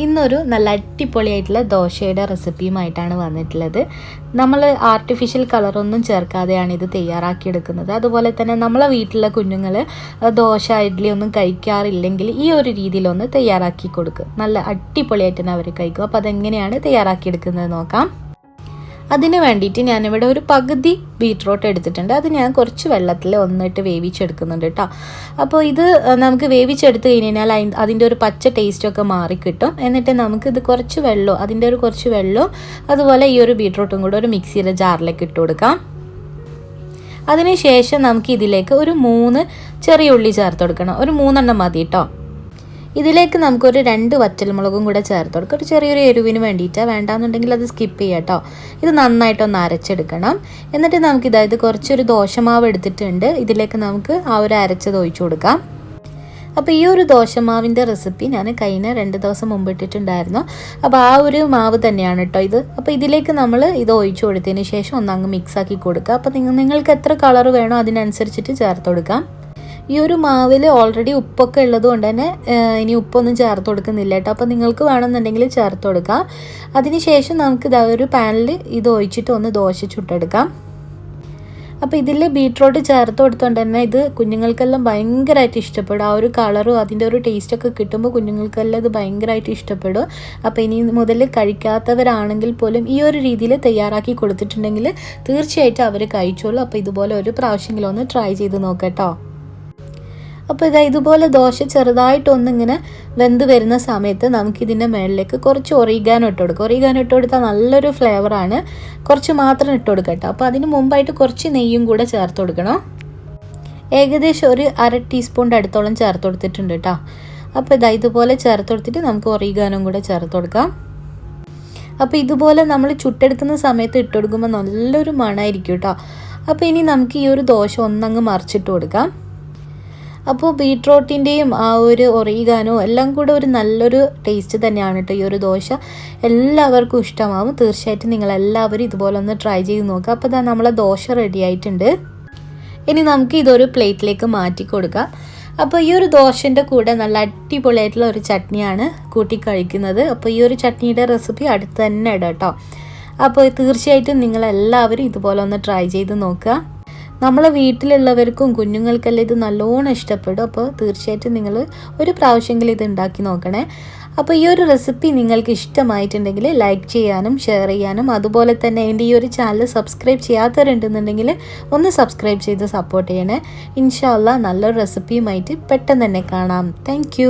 ഇന്നൊരു നല്ല അടിപൊളിയായിട്ടുള്ള ദോശയുടെ റെസിപ്പിയുമായിട്ടാണ് വന്നിട്ടുള്ളത്. നമ്മൾ ആർട്ടിഫിഷ്യൽ കളറൊന്നും ചേർക്കാതെയാണ് ഇത് തയ്യാറാക്കിയെടുക്കുന്നത്. അതുപോലെ തന്നെ നമ്മളെ വീട്ടിലെ കുഞ്ഞുങ്ങൾ ദോശ ഇഡ്ഡലി ഒന്നും കഴിക്കാറില്ലെങ്കിൽ ഈ ഒരു രീതിയിലൊന്ന് തയ്യാറാക്കി കൊടുക്കുക. നല്ല അടിപൊളിയായിട്ട് തന്നെ അവർ കഴിക്കും. അപ്പോൾ അതെങ്ങനെയാണ് തയ്യാറാക്കിയെടുക്കുന്നത് നോക്കാം. അതിന് വേണ്ടിയിട്ട് ഞാനിവിടെ ഒരു പകുതി ബീറ്റ്റൂട്ട് എടുത്തിട്ടുണ്ട്. അത് ഞാൻ കുറച്ച് വെള്ളത്തിൽ ഒന്നിട്ട് വേവിച്ചെടുക്കുന്നുണ്ട് കേട്ടോ. അപ്പോൾ ഇത് നമുക്ക് വേവിച്ചെടുത്ത് കഴിഞ്ഞാൽ അതിൻ്റെ ഒരു പച്ച ടേസ്റ്റൊക്കെ മാറിക്കിട്ടും. എന്നിട്ട് നമുക്കിത് കുറച്ച് വെള്ളവും കുറച്ച് വെള്ളവും അതുപോലെ ഈ ഒരു ബീറ്റ്റൂട്ടും കൂടെ ഒരു മിക്സിയുടെ ജാറിലേക്ക് ഇട്ട് കൊടുക്കാം. അതിനുശേഷം നമുക്ക് ഇതിലേക്ക് ഒരു 3 ചെറിയ ഉള്ളി ചേർത്ത് കൊടുക്കണം. ഒരു 3 എണ്ണം മതി കേട്ടോ. ഇതിലേക്ക് നമുക്കൊരു 2 വറ്റൽമുളകും കൂടെ ചേർത്ത് കൊടുക്കുക. ഒരു ചെറിയൊരു എരിവിന് വേണ്ടിയിട്ടാണ്. വേണ്ടാന്നുണ്ടെങ്കിൽ അത് സ്കിപ്പ് ചെയ്യാം കേട്ടോ. ഇത് നന്നായിട്ടൊന്ന് അരച്ചെടുക്കണം. എന്നിട്ട് നമുക്കിതായത് കുറച്ചൊരു ദോശമാവ് എടുത്തിട്ടുണ്ട്. ഇതിലേക്ക് നമുക്ക് ആ ഒരു അരച്ചത് ഒഴിച്ചു കൊടുക്കാം. അപ്പോൾ ഈ ഒരു ദോശമാവിൻ്റെ റെസിപ്പി ഞാൻ കഴിഞ്ഞ 2 ദിവസം മുമ്പ് ഇട്ടിട്ടുണ്ടായിരുന്നു. അപ്പോൾ ആ ഒരു മാവ് തന്നെയാണ് കേട്ടോ ഇത്. അപ്പോൾ ഇതിലേക്ക് നമ്മൾ ഇത് ഒഴിച്ചു കൊടുത്തതിന് ശേഷം ഒന്നങ്ങ് മിക്സാക്കി കൊടുക്കുക. അപ്പോൾ നിങ്ങൾക്ക് എത്ര കളർ വേണോ അതിനനുസരിച്ചിട്ട് ചേർത്ത് കൊടുക്കാം. ഈ ഒരു മാവിൽ ഓൾറെഡി ഉപ്പൊക്കെ ഉള്ളത് കൊണ്ട് തന്നെ ഇനി ഉപ്പൊന്നും ചേർത്ത് കൊടുക്കുന്നില്ല കേട്ടോ. അപ്പോൾ നിങ്ങൾക്ക് വേണമെന്നുണ്ടെങ്കിൽ ചേർത്ത് കൊടുക്കാം. അതിനുശേഷം നമുക്ക് ഒരു പാനിൽ ഇത് ഒഴിച്ചിട്ട് ഒന്ന് ദോശ ചുട്ടെടുക്കാം. അപ്പോൾ ഇതിൽ ബീറ്റ്റൂട്ട് ചേർത്ത് കൊടുത്തുകൊണ്ട് തന്നെ ഇത് കുഞ്ഞുങ്ങൾക്കെല്ലാം ഭയങ്കരമായിട്ട് ഇഷ്ടപ്പെടും. ആ ഒരു കളറും അതിൻ്റെ ഒരു ടേസ്റ്റൊക്കെ കിട്ടുമ്പോൾ കുഞ്ഞുങ്ങൾക്കെല്ലാം ഇത് ഭയങ്കരമായിട്ട് ഇഷ്ടപ്പെടും. അപ്പോൾ ഇനി മുതൽ കഴിക്കാത്തവരാണെങ്കിൽ പോലും ഈ ഒരു രീതിയിൽ തയ്യാറാക്കി കൊടുത്തിട്ടുണ്ടെങ്കിൽ തീർച്ചയായിട്ടും അവർ കഴിച്ചോളൂ. അപ്പോൾ ഇതുപോലെ ഒരു പ്രാവശ്യമെങ്കിലും ഒന്ന് ട്രൈ ചെയ്ത് നോക്കട്ടോ. അപ്പോൾ ഇതുപോലെ ദോശ ചെറുതായിട്ടൊന്നിങ്ങനെ വെന്ത് വരുന്ന സമയത്ത് നമുക്കിതിൻ്റെ മുകളിലേക്ക് കുറച്ച് ഒറിഗാനോ ഇട്ട് കൊടുക്കുക. ഒറിഗാനോ ഇട്ട് കൊടുത്താൽ നല്ലൊരു ഫ്ലേവറാണ്. കുറച്ച് മാത്രം ഇട്ട് കൊടുക്കട്ടോ. അപ്പോൾ അതിന് മുമ്പായിട്ട് കുറച്ച് നെയ്യും കൂടെ ചേർത്ത് കൊടുക്കണം. ഏകദേശം ഒരു 1/2 ടീസ്പൂണിൻ്റെ അടുത്തോളം ചേർത്ത് കൊടുത്തിട്ടുണ്ട് കേട്ടോ. അപ്പോൾ ഇതുപോലെ ചേർത്ത് കൊടുത്തിട്ട് നമുക്ക് ഒറിഗാനോയും കൂടെ ചേർത്ത് കൊടുക്കാം. അപ്പോൾ ഇതുപോലെ നമ്മൾ ചുട്ടെടുക്കുന്ന സമയത്ത് ഇട്ട് കൊടുക്കുമ്പോൾ നല്ലൊരു മണമായിരിക്കും കേട്ടോ. അപ്പോൾ ഇനി നമുക്ക് ഈ ഒരു ദോശ ഒന്നങ്ങ് മറിച്ചിട്ട് കൊടുക്കാം. അപ്പോൾ ബീറ്റ്റൂട്ടിൻ്റെയും ആ ഒരു ഒറിഗാനോ എല്ലാം കൂടെ ഒരു നല്ലൊരു ടേസ്റ്റ് തന്നെയാണ് കേട്ടോ ഈ ഒരു ദോശ. എല്ലാവർക്കും ഇഷ്ടമാവും. തീർച്ചയായിട്ടും നിങ്ങളെല്ലാവരും ഇതുപോലെ ഒന്ന് ട്രൈ ചെയ്ത് നോക്കുക. അപ്പോൾ ഇതാ നമ്മളെ ദോശ റെഡി ആയിട്ടുണ്ട്. ഇനി നമുക്ക് ഇതൊരു പ്ലേറ്റിലേക്ക് മാറ്റി കൊടുക്കാം. അപ്പോൾ ഈ ഒരു ദോശൻ്റെ കൂടെ നല്ല അടിപൊളിയായിട്ടുള്ള ഒരു ചട്നിയാണ് കൂട്ടി കഴിക്കുന്നത്. അപ്പോൾ ഈ ഒരു ചട്നിയുടെ റെസിപ്പി അടുത്ത് തന്നെ ഇടാം കേട്ടോ. അപ്പോൾ തീർച്ചയായിട്ടും നിങ്ങളെല്ലാവരും ഇതുപോലെ ഒന്ന് ട്രൈ ചെയ്ത് നോക്കുക. നമ്മളെ വീട്ടിലുള്ളവർക്കും കുഞ്ഞുങ്ങൾക്കെല്ലാം ഇത് നല്ലോണം ഇഷ്ടപ്പെടും. അപ്പോൾ തീർച്ചയായിട്ടും നിങ്ങൾ ഒരു പ്രാവശ്യമെങ്കിലും ഇത് ഉണ്ടാക്കി നോക്കണേ. അപ്പോൾ ഈ ഒരു റെസിപ്പി നിങ്ങൾക്ക് ഇഷ്ടമായിട്ടുണ്ടെങ്കിൽ ലൈക്ക് ചെയ്യാനും ഷെയർ ചെയ്യാനും അതുപോലെ തന്നെ എൻ്റെ ഈ ഒരു ചാനൽ സബ്സ്ക്രൈബ് ചെയ്യാത്തവരുണ്ടെന്നുണ്ടെങ്കിൽ ഒന്ന് സബ്സ്ക്രൈബ് ചെയ്ത് സപ്പോർട്ട് ചെയ്യണേ. ഇൻഷാ അല്ലാഹ് നല്ലൊരു റെസിപ്പിയുമായിട്ട് പെട്ടെന്ന് തന്നെ കാണാം. താങ്ക്